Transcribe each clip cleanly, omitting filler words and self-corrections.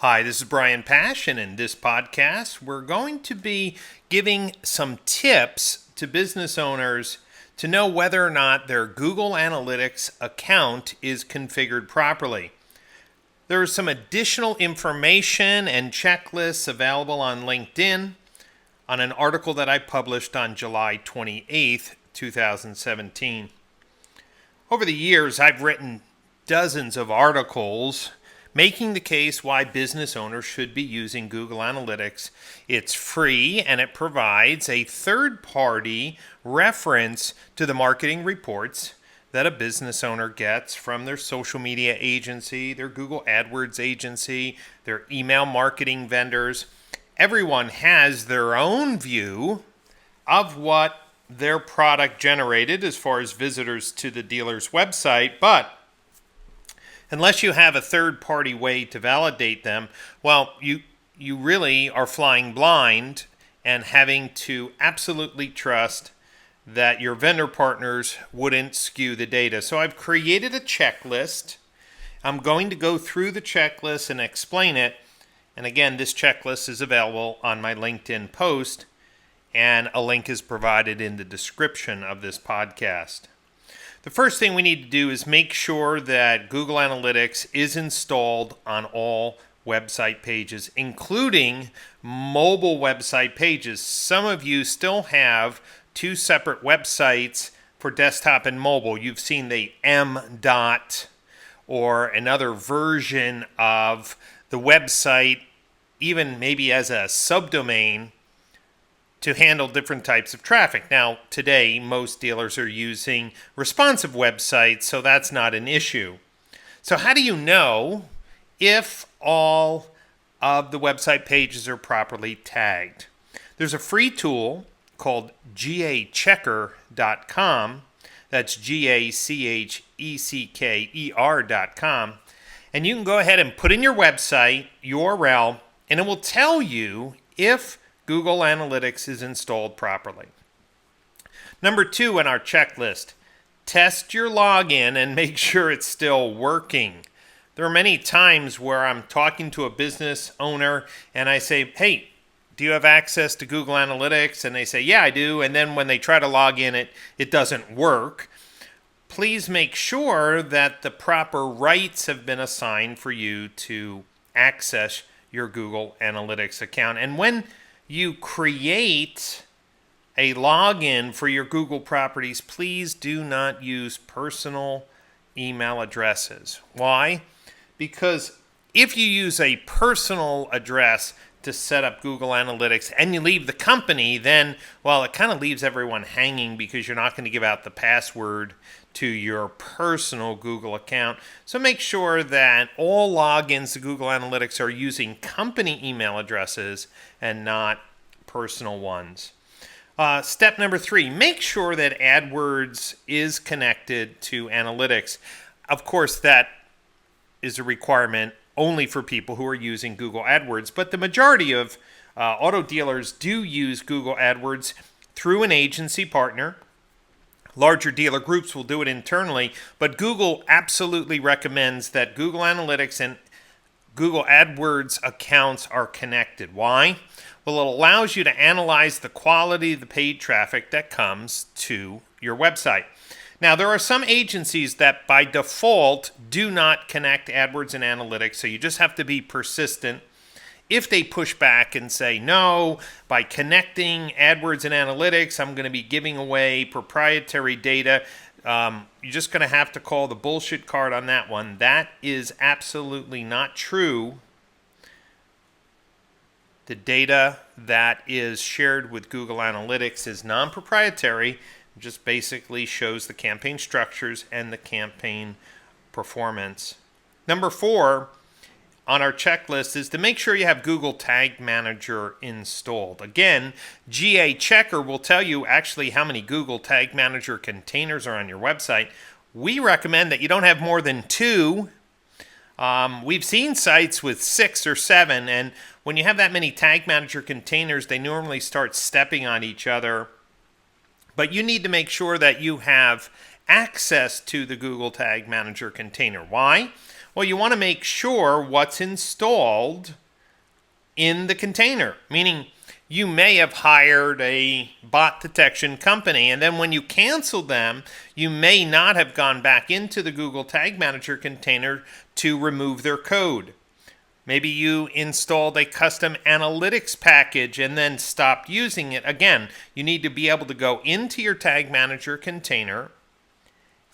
Hi, this is Brian Pash, and in this podcast, we're going to be giving some tips to business owners to know whether or not their Google Analytics account is configured properly. There is some additional information and checklists available on LinkedIn on an article that I published on July 28th, 2017. Over the years, I've written dozens of articles making the case why business owners should be using Google Analytics. It's free and it provides a third-party reference to the marketing reports that a business owner gets from their social media agency, their Google AdWords agency, their email marketing vendors. Everyone has their own view of what their product generated as far as visitors to the dealer's website, but unless you have a third-party way to validate them, well, you really are flying blind and having to absolutely trust that your vendor partners wouldn't skew the data. So I've created a checklist. I'm going to go through the checklist and explain it. And again, this checklist is available on my LinkedIn post, and a link is provided in the description of this podcast. The first thing we need to do is make sure that Google Analytics is installed on all website pages, including mobile website pages. Some of you still have two separate websites for desktop and mobile. You've seen the M. or another version of the website, even maybe as a subdomain, to handle different types of traffic. Now, today, most dealers are using responsive websites, so that's not an issue. So how do you know if all of the website pages are properly tagged? There's a free tool called gachecker.com. That's gachecker.com. And you can go ahead and put in your website URL, and it will tell you if Google Analytics is installed properly. Number 2 on our checklist, test your login and make sure it's still working. There are many times where I'm talking to a business owner and I say, hey, do you have access to Google Analytics? And they say, yeah, I do. And then when they try to log in, it doesn't work. Please make sure that the proper rights have been assigned for you to access your Google Analytics account. And when you create a login for your Google properties, please do not use personal email addresses. Why? Because if you use a personal address to set up Google Analytics and you leave the company, then, well, it kind of leaves everyone hanging because you're not going to give out the password to your personal Google account. So make sure that all logins to Google Analytics are using company email addresses and not personal ones. Step number 3, make sure that AdWords is connected to Analytics. Of course, that is a requirement only for people who are using Google AdWords, but the majority of auto dealers do use Google AdWords through an agency partner. Larger dealer groups will do it internally, but Google absolutely recommends that Google Analytics and Google AdWords accounts are connected. Why? Well, it allows you to analyze the quality of the paid traffic that comes to your website. Now, there are some agencies that by default do not connect AdWords and Analytics, so you just have to be persistent. If they push back and say, no, by connecting AdWords and Analytics, I'm going to be giving away proprietary data, you're just going to have to call the bullshit card on that one. That is absolutely not true. The data that is shared with Google Analytics is non-proprietary. It just basically shows the campaign structures and the campaign performance. Number 4 on our checklist is to make sure you have Google Tag Manager installed. Again, GA Checker will tell you actually how many Google Tag Manager containers are on your website. We recommend that you don't have more than 2. We've seen sites with 6 or 7, and when you have that many Tag Manager containers, they normally start stepping on each other. But you need to make sure that you have access to the Google Tag Manager container. Why? Well, you want to make sure what's installed in the container, meaning you may have hired a bot detection company, and then when you cancel them, you may not have gone back into the Google Tag Manager container to remove their code. Maybe you installed a custom analytics package and then stopped using it. Again, you need to be able to go into your Tag Manager container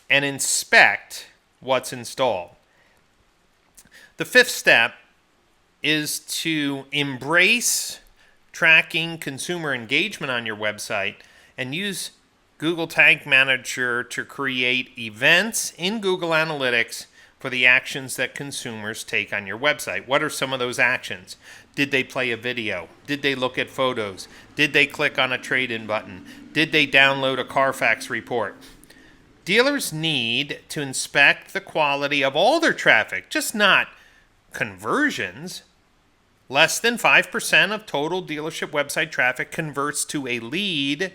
and inspect what's installed. The fifth step is to embrace tracking consumer engagement on your website and use Google Tag Manager to create events in Google Analytics for the actions that consumers take on your website. What are some of those actions? Did they play a video? Did they look at photos? Did they click on a trade-in button? Did they download a Carfax report? Dealers need to inspect the quality of all their traffic, just not conversions. Less than 5% of total dealership website traffic converts to a lead.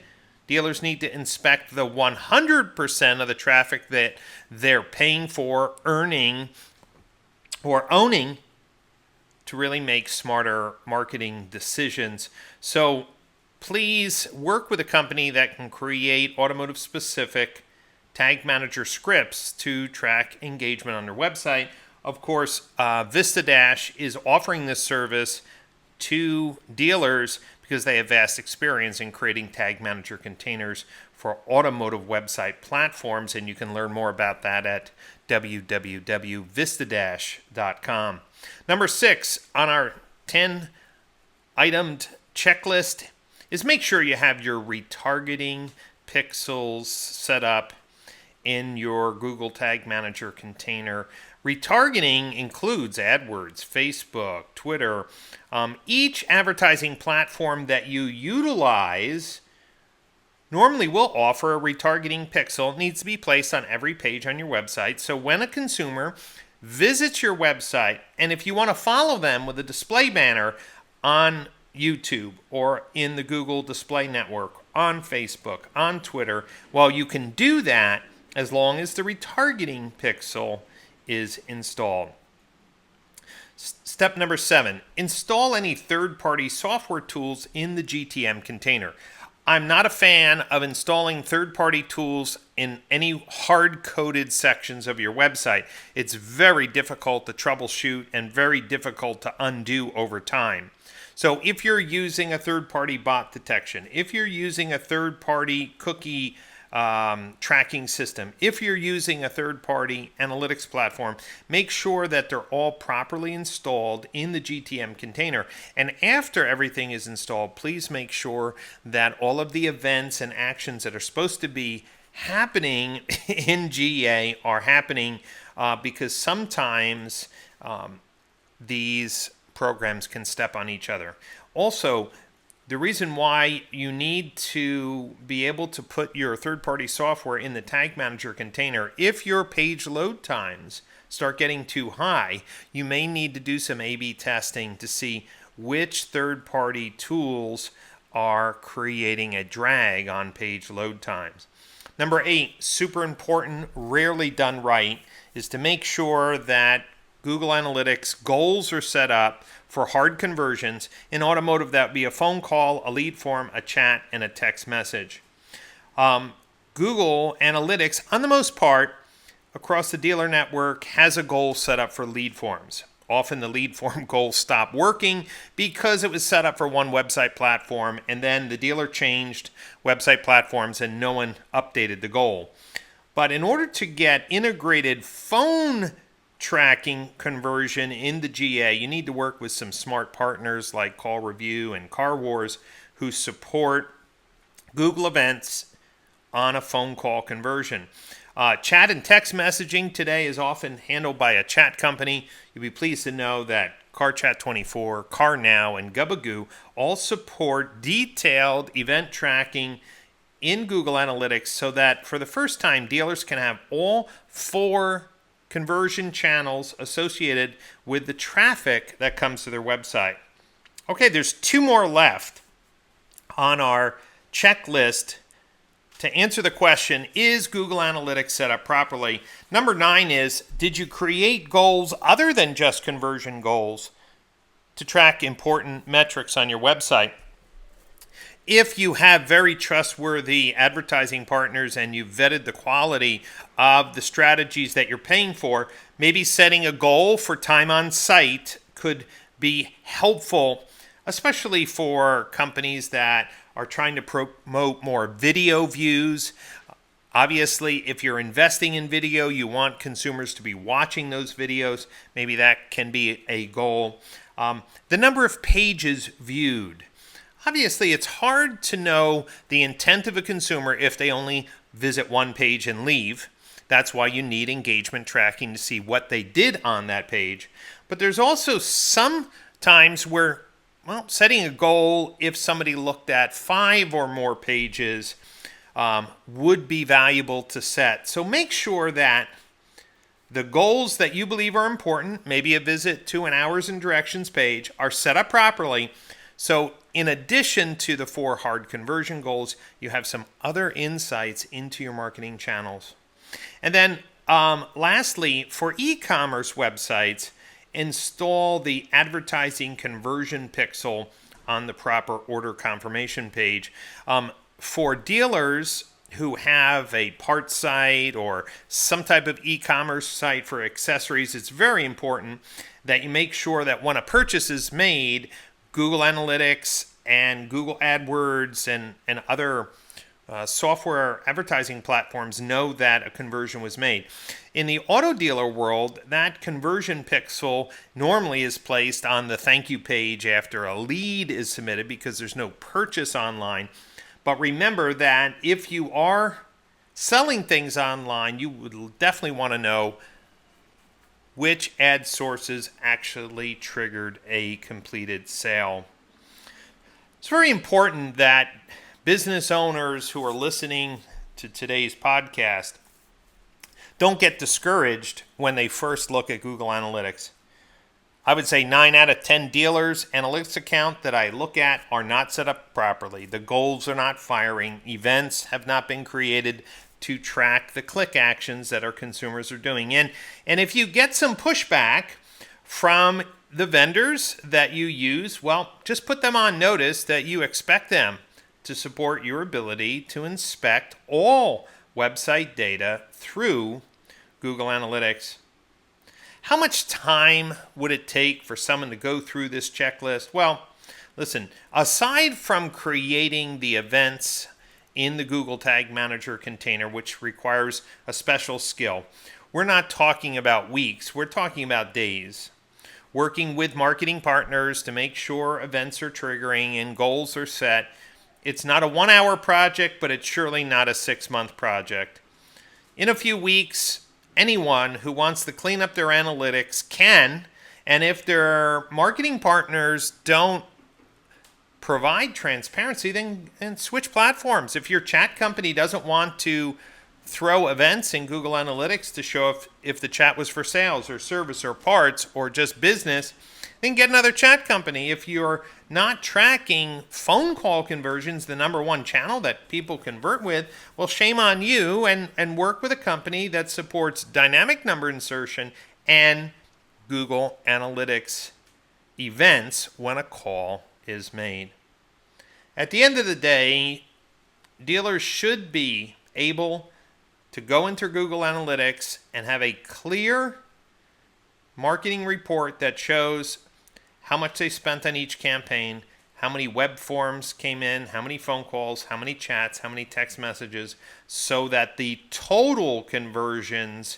Dealers need to inspect the 100% of the traffic that they're paying for, earning, or owning to really make smarter marketing decisions. So please work with a company that can create automotive-specific Tag Manager scripts to track engagement on their website. Of course, VistaDash is offering this service to dealers because they have vast experience in creating Tag Manager containers for automotive website platforms, and you can learn more about that at www.vistadash.com. Number 6 on our 10-itemed checklist is make sure you have your retargeting pixels set up in your Google Tag Manager container. Retargeting includes AdWords, Facebook, Twitter. Each advertising platform that you utilize normally will offer a retargeting pixel. It needs to be placed on every page on your website. So when a consumer visits your website, and if you want to follow them with a display banner on YouTube or in the Google Display Network, on Facebook, on Twitter, well, you can do that as long as the retargeting pixel is installed. Step number 7, install any third-party software tools in the GTM container. I'm not a fan of installing third-party tools in any hard-coded sections of your website. It's very difficult to troubleshoot and very difficult to undo over time. So if you're using a third-party bot detection, if you're using a third-party cookie tracking system, if you're using a third-party analytics platform, make sure that they're all properly installed in the GTM container. And after everything is installed, please make sure that all of the events and actions that are supposed to be happening in GA are happening because sometimes these programs can step on each other. Also, the reason why you need to be able to put your third-party software in the Tag Manager container, if your page load times start getting too high, you may need to do some A/B testing to see which third-party tools are creating a drag on page load times. Number 8, super important, rarely done right, is to make sure that Google Analytics goals are set up for hard conversions. In automotive, that would be a phone call, a lead form, a chat, and a text message. Google Analytics, on the most part, across the dealer network, has a goal set up for lead forms. Often the lead form goals stop working because it was set up for one website platform, and then the dealer changed website platforms and no one updated the goal. But in order to get integrated phone tracking conversion in the GA, you need to work with some smart partners like Call Review and CarWars who support Google events on a phone call conversion. Chat and text messaging today is often handled by a chat company. You'll be pleased to know that CarChat24, CarNow, and Gubagoo all support detailed event tracking in Google Analytics so that for the first time, dealers can have all 4 conversion channels associated with the traffic that comes to their website. Okay, there's 2 more left on our checklist to answer the question, is Google Analytics set up properly? Number 9 is, did you create goals other than just conversion goals to track important metrics on your website? If you have very trustworthy advertising partners and you've vetted the quality of the strategies that you're paying for, maybe setting a goal for time on site could be helpful, especially for companies that are trying to promote more video views. Obviously, if you're investing in video, you want consumers to be watching those videos. Maybe that can be a goal. The number of pages viewed. Obviously, it's hard to know the intent of a consumer if they only visit one page and leave. That's why you need engagement tracking to see what they did on that page. But there's also some times where, setting a goal, if somebody looked at 5 or more pages, would be valuable to set. So make sure that the goals that you believe are important, maybe a visit to an hours and directions page, are set up properly. So in addition to the 4 hard conversion goals, you have some other insights into your marketing channels. And then lastly, for e-commerce websites, install the advertising conversion pixel on the proper order confirmation page. For dealers who have a parts site or some type of e-commerce site for accessories, it's very important that you make sure that when a purchase is made, Google Analytics and Google AdWords and other software advertising platforms know that a conversion was made. In the auto dealer world, that conversion pixel normally is placed on the thank you page after a lead is submitted because there's no purchase online. But remember that if you are selling things online, you would definitely want to know which ad sources actually triggered a completed sale. It's very important that business owners who are listening to today's podcast don't get discouraged when they first look at Google Analytics. I would say 9 out of 10 dealers' analytics account that I look at are not set up properly. The goals are not firing. Events have not been created to track the click actions that our consumers are doing. And if you get some pushback from the vendors that you use, just put them on notice that you expect them to support your ability to inspect all website data through Google Analytics. How much time would it take for someone to go through this checklist? Well, listen, aside from creating the events in the Google Tag Manager container, which requires a special skill, we're not talking about weeks, we're talking about days. Working with marketing partners to make sure events are triggering and goals are set. It's not a 1-hour project, but it's surely not a 6-month project. In a few weeks, anyone who wants to clean up their analytics can, and if their marketing partners don't provide transparency, then switch platforms. If your chat company doesn't want to throw events in Google Analytics to show if the chat was for sales or service or parts or just business, then get another chat company. If you're not tracking phone call conversions, the number one channel that people convert with, well, shame on you, and work with a company that supports dynamic number insertion and Google Analytics events when a call is made. At the end of the day, dealers should be able to go into Google Analytics and have a clear marketing report that shows how much they spent on each campaign, how many web forms came in, how many phone calls, how many chats, how many text messages, so that the total conversions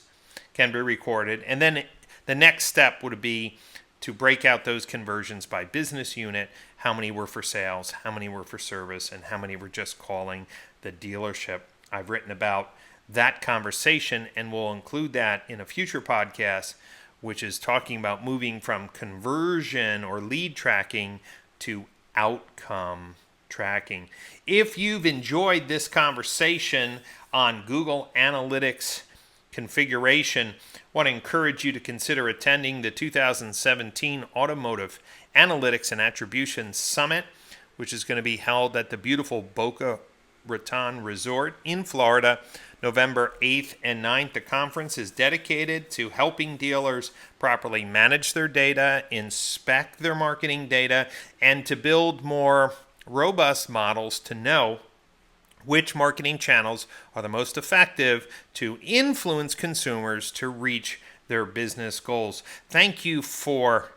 can be recorded. And then the next step would be to break out those conversions by business unit, how many were for sales, how many were for service, and how many were just calling the dealership. I've written about that conversation, and we'll include that in a future podcast, which is talking about moving from conversion or lead tracking to outcome tracking. If you've enjoyed this conversation on Google Analytics configuration, I want to encourage you to consider attending the 2017 Automotive Analytics and Attribution Summit, which is going to be held at the beautiful Boca Raton Resort in Florida, November 8th and 9th. The conference is dedicated to helping dealers properly manage their data, inspect their marketing data, and to build more robust models to know which marketing channels are the most effective to influence consumers to reach their business goals. Thank you for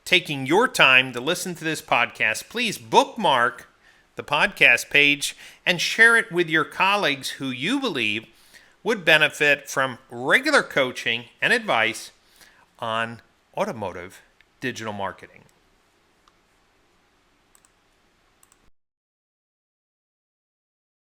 taking your time to listen to this podcast. Please bookmark the podcast page and share it with your colleagues who you believe would benefit from regular coaching and advice on automotive digital marketing.